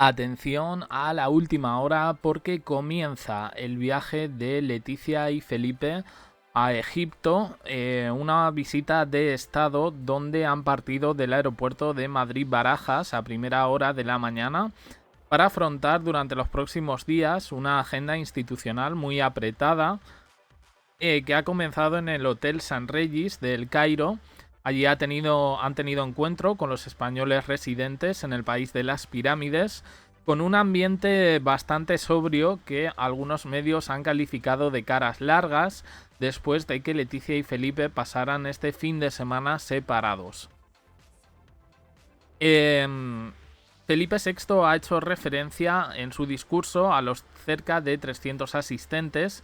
Atención a la última hora porque comienza el viaje de Leticia y Felipe a Egipto, una visita de estado donde han partido del aeropuerto de Madrid-Barajas a primera hora de la mañana para afrontar durante los próximos días una agenda institucional muy apretada que ha comenzado en el Hotel San Regis del Cairo. Allí han tenido encuentro con los españoles residentes en el país de las pirámides, con un ambiente bastante sobrio que algunos medios han calificado de caras largas después de que Leticia y Felipe pasaran este fin de semana separados. Felipe VI ha hecho referencia en su discurso a los cerca de 300 asistentes,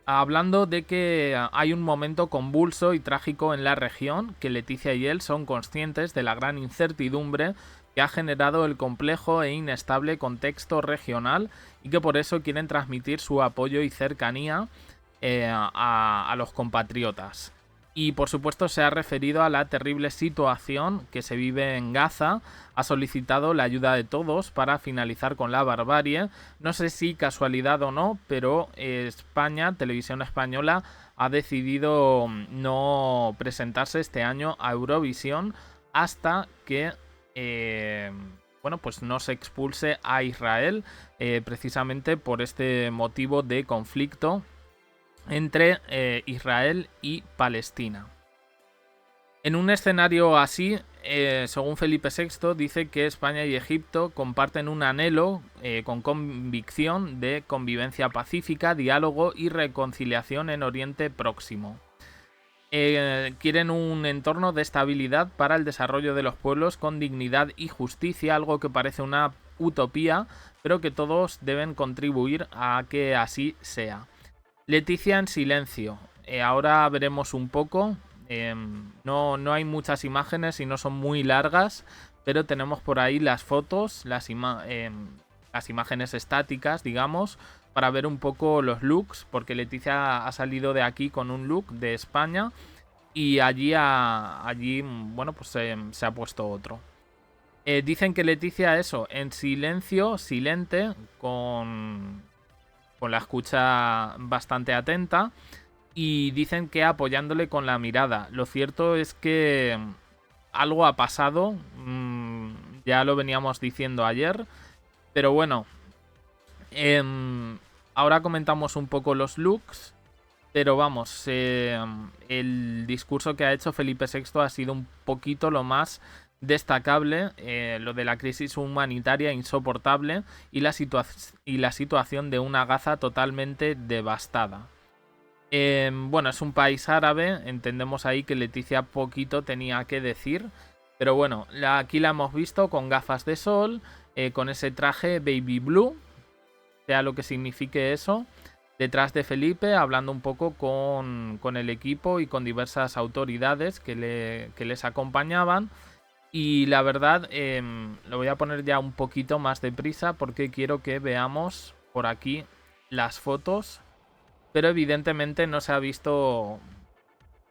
hablando de que hay un momento convulso y trágico en la región, que Leticia y él son conscientes de la gran incertidumbre que ha generado el complejo e inestable contexto regional y que por eso quieren transmitir su apoyo y cercanía a los compatriotas. Y por supuesto se ha referido a la terrible situación que se vive en Gaza, ha solicitado la ayuda de todos para finalizar con la barbarie. No sé si casualidad o no, pero España, Televisión Española, ha decidido no presentarse este año a Eurovisión hasta que pues no se expulse a Israel, precisamente por este motivo de conflicto entre Israel y Palestina. En un escenario así, según Felipe VI, dice que España y Egipto comparten un anhelo con convicción de convivencia pacífica, diálogo y reconciliación en Oriente Próximo. Quieren un entorno de estabilidad para el desarrollo de los pueblos con dignidad y justicia, algo que parece una utopía, pero que todos deben contribuir a que así sea. Leticia en silencio. Ahora veremos un poco. No hay muchas imágenes y no son muy largas, pero tenemos por ahí las fotos, las imágenes estáticas, digamos, para ver un poco los looks, porque Leticia ha salido de aquí con un look de España y allí se ha puesto otro. Dicen que Leticia, eso, en silencio, silente, con la escucha bastante atenta, y dicen que apoyándole con la mirada. Lo cierto es que algo ha pasado, ya lo veníamos diciendo ayer, pero bueno, ahora comentamos un poco los looks, pero vamos, el discurso que ha hecho Felipe VI ha sido un poquito lo más destacable, lo de la crisis humanitaria insoportable y la situación de una Gaza totalmente devastada. Es un país árabe, entendemos ahí que Leticia poquito tenía que decir, pero bueno, aquí la hemos visto con gafas de sol, con ese traje baby blue, sea lo que signifique eso, detrás de Felipe, hablando un poco con el equipo y con diversas autoridades que les acompañaban. Y la verdad, lo voy a poner ya un poquito más deprisa porque quiero que veamos por aquí las fotos. Pero evidentemente no se ha visto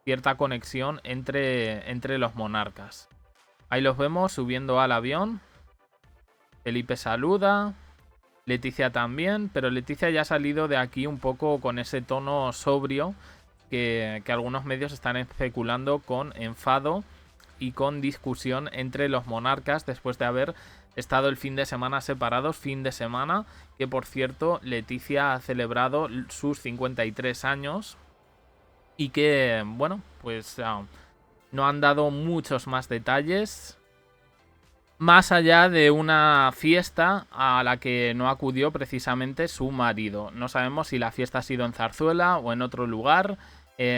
cierta conexión entre los monarcas. Ahí los vemos subiendo al avión. Felipe saluda. Leticia también, pero Leticia ya ha salido de aquí un poco con ese tono sobrio que algunos medios están especulando con enfado y con discusión entre los monarcas después de haber estado el fin de semana separados, fin de semana que por cierto Leticia ha celebrado sus 53 años y que no han dado muchos más detalles más allá de una fiesta a la que no acudió precisamente su marido. No sabemos si la fiesta ha sido en Zarzuela o en otro lugar,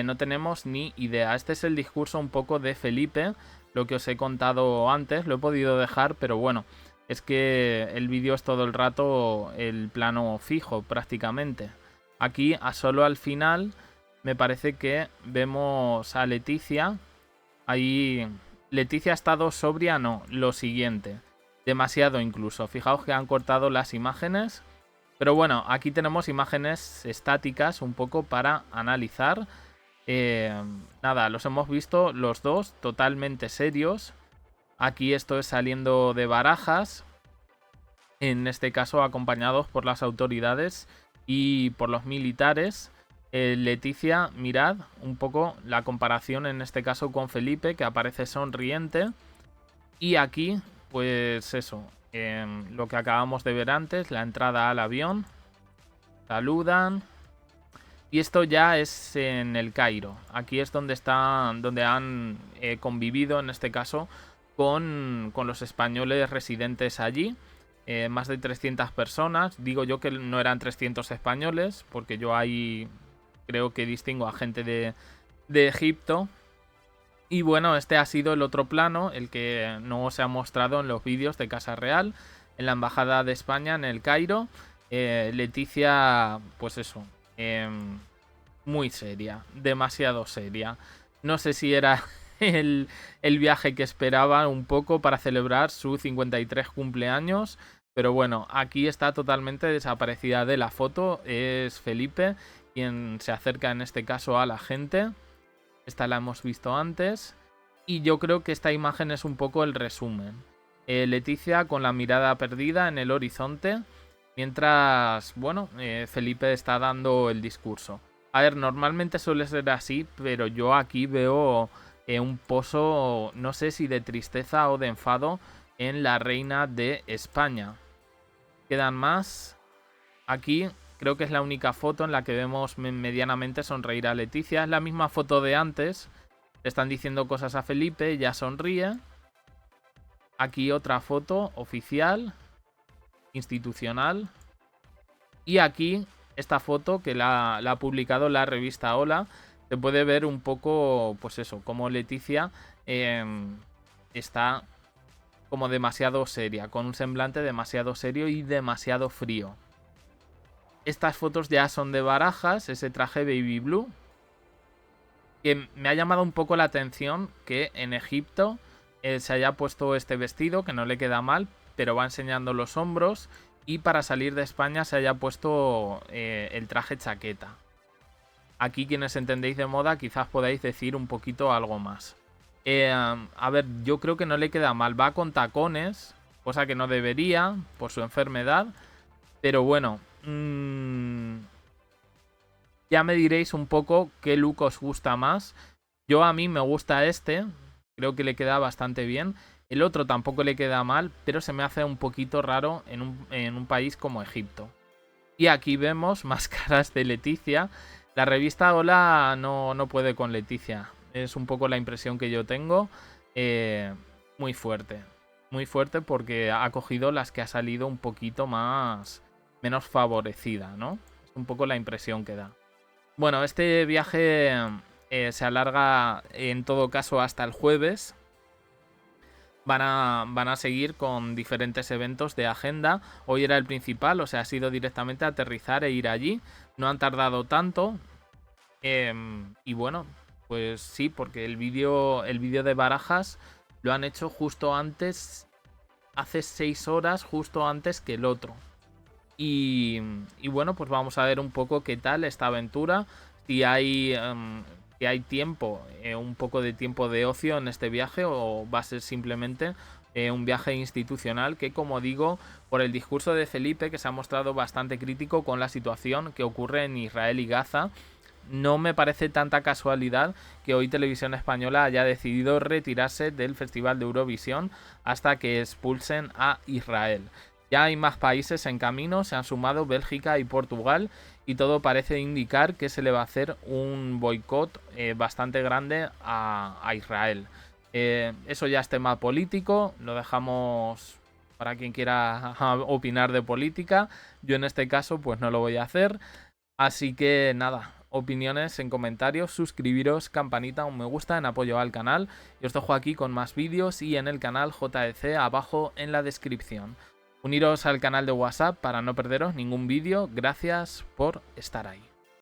no tenemos ni idea. Este es el discurso un poco de Felipe, lo que os he contado antes, lo he podido dejar, pero bueno, es que el vídeo es todo el rato el plano fijo prácticamente. Aquí, solo al final, me parece que vemos a Leticia. Ahí Leticia ha estado sobria, no, lo siguiente. Demasiado incluso. Fijaos que han cortado las imágenes. Pero bueno, aquí tenemos imágenes estáticas un poco para analizar. Nada, los hemos visto los dos totalmente serios. Aquí esto es saliendo de Barajas. en este caso acompañados por las autoridades y por los militares. Leticia, mirad un poco la comparación en este caso con Felipe, que aparece sonriente. Y aquí, pues eso, lo que acabamos de ver antes, la entrada al avión. Saludan. Y esto ya es en el Cairo. Aquí es donde han convivido, en este caso, con los españoles residentes allí. Más de 300 personas. Digo yo que no eran 300 españoles, porque yo ahí creo que distingo a gente de Egipto. Y bueno, este ha sido el otro plano, el que no se ha mostrado en los vídeos de Casa Real, en la Embajada de España en el Cairo. Leticia, pues eso, muy seria, demasiado seria. No sé si era el viaje que esperaba un poco para celebrar su 53 cumpleaños, pero bueno, aquí está totalmente desaparecida de la foto. Es Felipe quien se acerca en este caso a la gente. Esta la hemos visto antes. Y yo creo que esta imagen es un poco el resumen. Leticia con la mirada perdida en el horizonte. Mientras, bueno, Felipe está dando el discurso. A ver, normalmente suele ser así, pero yo aquí veo un pozo, no sé si de tristeza o de enfado, en la reina de España. Quedan más. Aquí creo que es la única foto en la que vemos medianamente sonreír a Leticia. Es la misma foto de antes. Le están diciendo cosas a Felipe, ella sonríe. Aquí otra foto oficial, institucional. Y aquí esta foto que la ha publicado la revista Hola. Se puede ver un poco, pues eso, como Leticia está como demasiado seria, con un semblante demasiado serio y demasiado frío. Estas fotos ya son de Barajas, ese traje baby blue. Que me ha llamado un poco la atención que en Egipto se haya puesto este vestido, que no le queda mal, pero va enseñando los hombros. Y para salir de España se haya puesto el traje chaqueta. Aquí quienes entendéis de moda quizás podáis decir un poquito algo más. A ver, yo creo que no le queda mal. Va con tacones, cosa que no debería por su enfermedad. Pero bueno, ya me diréis un poco qué look os gusta más. A mí me gusta este, creo que le queda bastante bien. El otro tampoco le queda mal, pero se me hace un poquito raro en un país como Egipto. Y aquí vemos más caras de Leticia. La revista Hola no puede con Leticia. Es un poco la impresión que yo tengo. Muy fuerte. Muy fuerte porque ha cogido las que ha salido un poquito menos favorecida, ¿no? Es un poco la impresión que da. Bueno, este viaje se alarga en todo caso hasta el jueves. Van a seguir con diferentes eventos de agenda. Hoy era el principal, o sea, ha sido directamente aterrizar e ir allí. No han tardado tanto. Y bueno, pues sí, porque el vídeo de Barajas lo han hecho justo antes, hace 6 horas, justo antes que el otro. Y bueno, pues vamos a ver un poco qué tal esta aventura. Si hay tiempo, un poco de tiempo de ocio en este viaje, o va a ser simplemente un viaje institucional que, como digo, por el discurso de Felipe, que se ha mostrado bastante crítico con la situación que ocurre en Israel y Gaza, no me parece tanta casualidad que hoy Televisión Española haya decidido retirarse del Festival de Eurovisión hasta que expulsen a Israel. Ya hay más países en camino, se han sumado Bélgica y Portugal, y todo parece indicar que se le va a hacer un boicot bastante grande a Israel. Eso ya es tema político, lo dejamos para quien quiera opinar de política. Yo en este caso pues no lo voy a hacer. Así que nada, opiniones en comentarios, suscribiros, campanita, un me gusta en apoyo al canal. Y os dejo aquí con más vídeos y en el canal JEC abajo en la descripción. Uniros al canal de WhatsApp para no perderos ningún vídeo. Gracias por estar ahí.